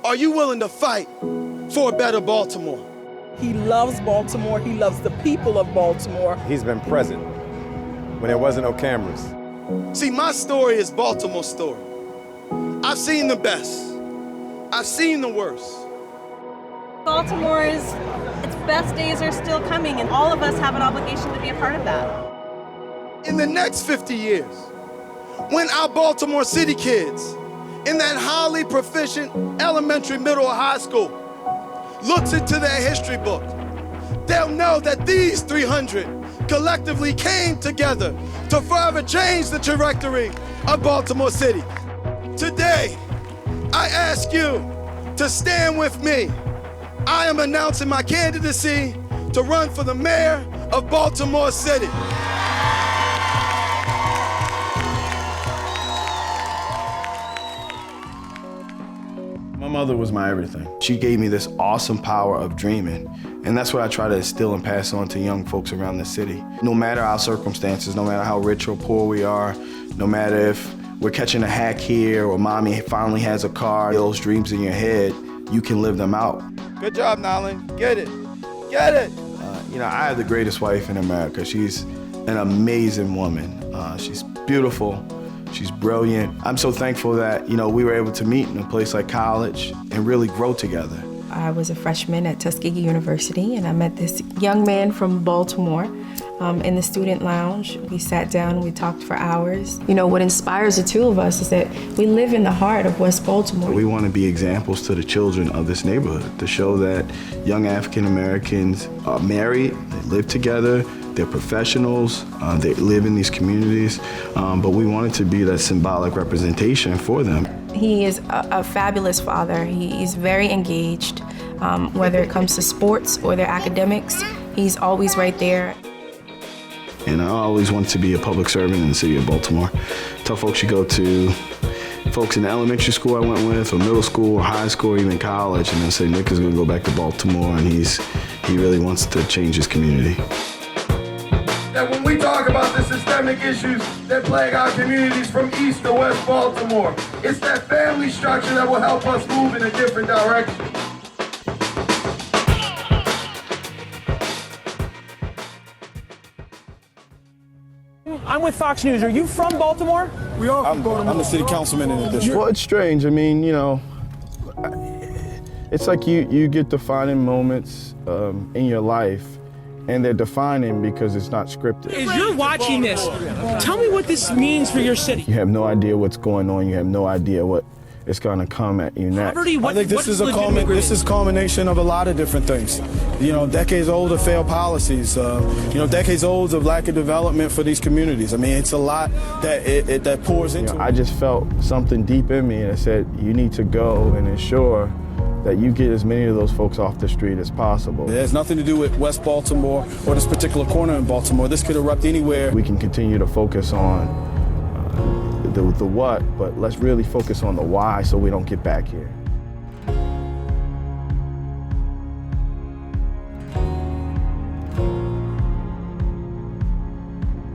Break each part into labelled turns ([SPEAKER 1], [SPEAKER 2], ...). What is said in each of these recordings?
[SPEAKER 1] Are you willing to fight for a better Baltimore?
[SPEAKER 2] He loves Baltimore. He loves the people of Baltimore.
[SPEAKER 3] He's been present when there wasn't no cameras.
[SPEAKER 1] See, my story is Baltimore's story. I've seen the best. I've seen the worst.
[SPEAKER 4] Baltimore its best days are still coming, and all of us have an obligation to be a part of that.
[SPEAKER 1] In the next 50 years, when our Baltimore City kids in that highly proficient elementary, middle, or high school looks into their history book, they'll know that these 300 collectively came together to forever change the trajectory of Baltimore City. Today, I ask you to stand with me. I am announcing my candidacy to run for the mayor of Baltimore City.
[SPEAKER 5] My mother was my everything. She gave me this awesome power of dreaming, and that's what I try to instill and pass on to young folks around the city. No matter our circumstances, no matter how rich or poor we are, no matter if we're catching a hack here or mommy finally has a car, those dreams in your head, you can live them out.
[SPEAKER 1] Good job, Nolan. Get it. Get it.
[SPEAKER 5] I have the greatest wife in America. She's an amazing woman. She's beautiful. She's brilliant. I'm so thankful that, we were able to meet in a place like college and really grow together.
[SPEAKER 6] I was a freshman at Tuskegee University, and I met this young man from Baltimore in the student lounge. We sat down, we talked for hours. What inspires the two of us is that we live in the heart of West Baltimore.
[SPEAKER 5] We want to be examples to the children of this neighborhood to show that young African Americans are married, they live together, they're professionals, they live in these communities, but we wanted to be that symbolic representation for them.
[SPEAKER 6] He is a fabulous father. He's very engaged, whether it comes to sports or their academics. He's always right there.
[SPEAKER 5] And I always wanted to be a public servant in the city of Baltimore. Tell folks you go to folks in the elementary school I went with, or middle school, or high school, or even college, and they'll say Nick is going to go back to Baltimore, and he really wants to change his community.
[SPEAKER 1] That when we talk about the systemic issues that plague our communities from east to west Baltimore, it's that family structure that will help us move in a different direction.
[SPEAKER 7] I'm with Fox News. Are you from Baltimore?
[SPEAKER 8] We are from Baltimore. I'm the city councilman in the district.
[SPEAKER 5] Well, it's strange. I mean, it's like you get defining moments in your life, and they're defining because it's not scripted.
[SPEAKER 7] As you're watching this, tell me what this means for your city.
[SPEAKER 5] You have no idea what's going on. You have no idea what is going to come at you next.
[SPEAKER 8] I think this is culmination of a lot of different things. Decades old of failed policies. Decades old of lack of development for these communities. I mean, it's a lot that pours into it.
[SPEAKER 5] I just felt something deep in me, and I said, you need to go and ensure that you get as many of those folks off the street as possible.
[SPEAKER 8] It has nothing to do with West Baltimore or this particular corner in Baltimore. This could erupt anywhere.
[SPEAKER 5] We can continue to focus on the what, but let's really focus on the why so we don't get back here.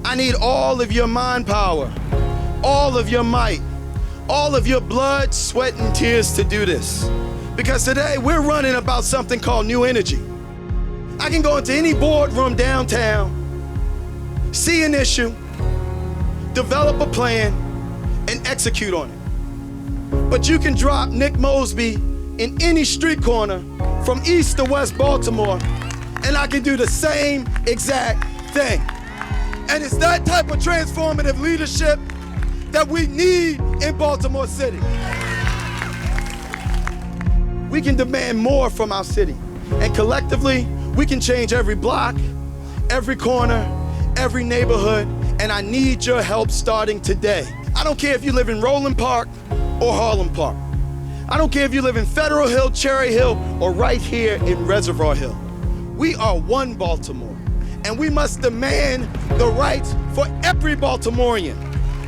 [SPEAKER 1] I need all of your mind power, all of your might, all of your blood, sweat, and tears to do this. Because today we're running about something called new energy. I can go into any boardroom downtown, see an issue, develop a plan, and execute on it. But you can drop Nick Mosby in any street corner from east to west Baltimore, and I can do the same exact thing. And it's that type of transformative leadership that we need in Baltimore City. We can demand more from our city, and collectively, we can change every block, every corner, every neighborhood, and I need your help starting today. I don't care if you live in Roland Park or Harlem Park. I don't care if you live in Federal Hill, Cherry Hill, or right here in Reservoir Hill. We are one Baltimore, and we must demand the rights for every Baltimorean,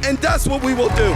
[SPEAKER 1] and that's what we will do.